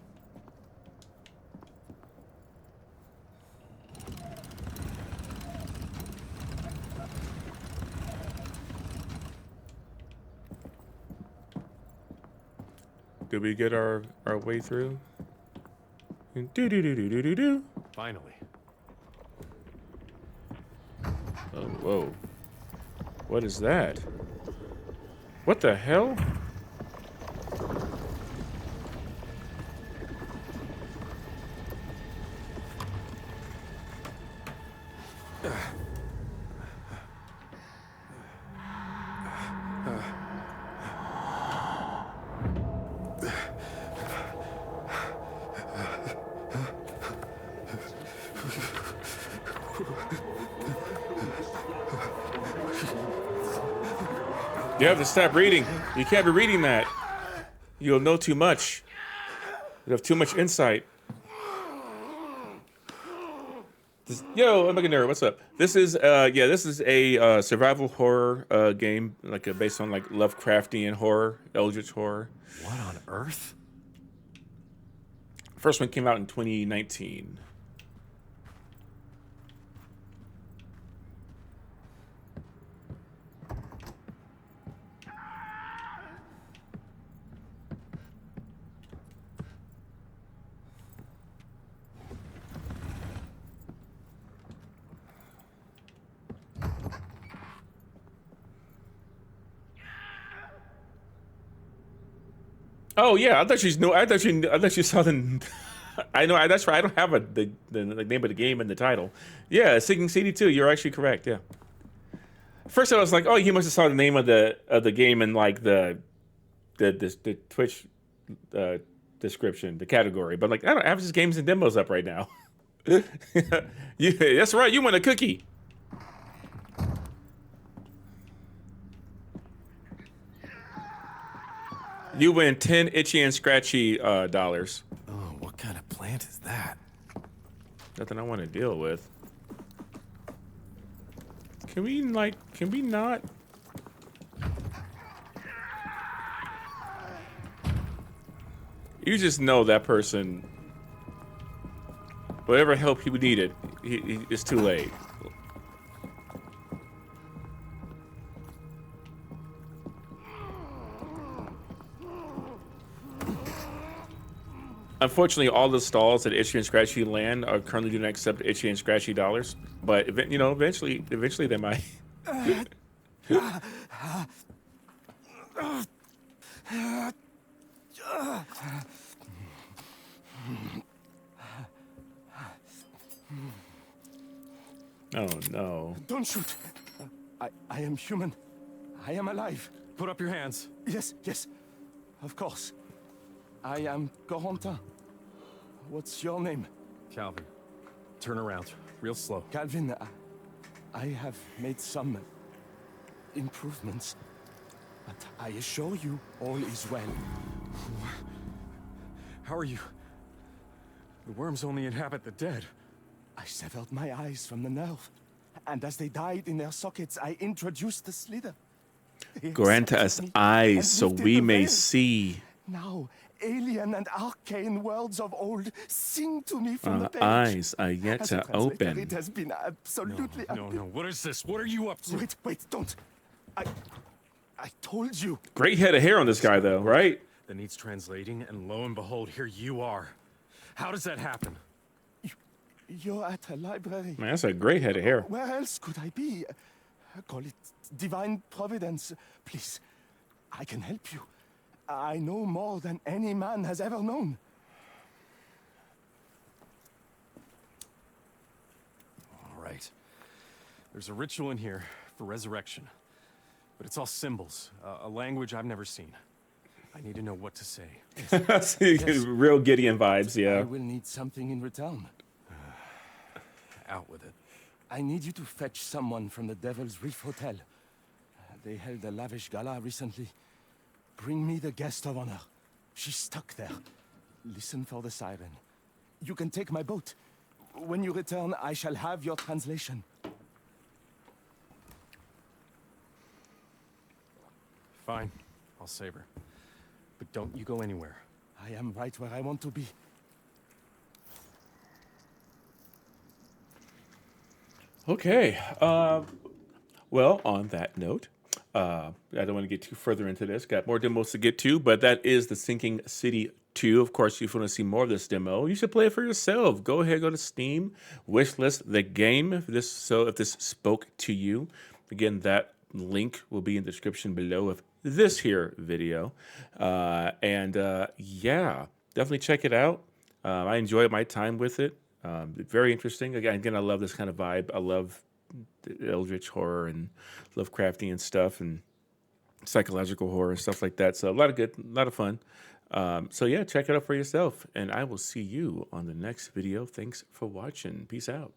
Did we get our way through? Do do do do do do do. Finally. Oh, whoa. What is that? What the hell? You have to stop reading. You can't be reading that. You'll know too much. You have too much insight. Yo, I'm a nerd. What's up? This is this is a survival horror game, like based on like Lovecraftian horror, Eldritch horror. What on earth? First one came out in 2019. Oh yeah, I thought you knew. I thought you saw the. I know. That's right. I don't have the name of the game in the title. Yeah, Sinking City 2. You're actually correct. Yeah. First, I was like, oh, you must have saw the name of the game in like the Twitch description, the category. But like, I don't have just games and demos up right now. That's right. You want a cookie? You win 10 itchy and scratchy dollars. Oh, what kind of plant is that? Nothing I want to deal with. Can we not? You just know that person, whatever help he needed, it's too late. Unfortunately, all the stalls at Itchy and Scratchy Land are currently do not accept Itchy and Scratchy dollars. But eventually they might. Oh no! Don't shoot. I am human. I am alive. Put up your hands. Yes, of course. I am Corentin. What's your name? Calvin, turn around. Real slow. Calvin, I have made some improvements. But I assure you, all is well. How are you? The worms only inhabit the dead. I severed my eyes from the nerve. And as they died in their sockets, I introduced the slither. They Grant us accepted me eyes and so lifted we the may veil. see. Now, alien and arcane worlds of old sing to me from the page. Eyes are yet As a to translator, open. It has been absolutely... No. What is this? What are you up to? Wait, don't. I told you. Great head of hair on this guy, though, right? That needs translating, and lo and behold, here you are. How does that happen? You're at a library. Man, that's a great head of hair. Where else could I be? Call it divine providence. Please, I can help you. I know more than any man has ever known. All right. There's a ritual in here for resurrection. But it's all symbols, a language I've never seen. I need to know what to say. Real Gideon vibes, I yeah. will need something in return. Out with it. I need you to fetch someone from the Devil's Reef Hotel. They held a lavish gala recently. Bring me the guest of honor. She's stuck there. Listen for the siren. You can take my boat. When you return, I shall have your translation. Fine. I'll save her. But don't you go anywhere. I am right where I want to be. Okay. Well, on that note, I don't want to get too further into this. Got more demos to get to, but that is the Sinking City 2. Of course, if you want to see more of this demo, you should play it for yourself. Go ahead, go to Steam, wishlist the game if this spoke to you. Again, that link will be in the description below of this here video. Yeah, definitely check it out. I enjoyed my time with it. Very interesting. Again, I love this kind of vibe. I love Eldritch horror and Lovecraftian stuff and psychological horror and stuff like that. So a lot of fun. So yeah, check it out for yourself. And I will see you on the next video. Thanks for watching. Peace out.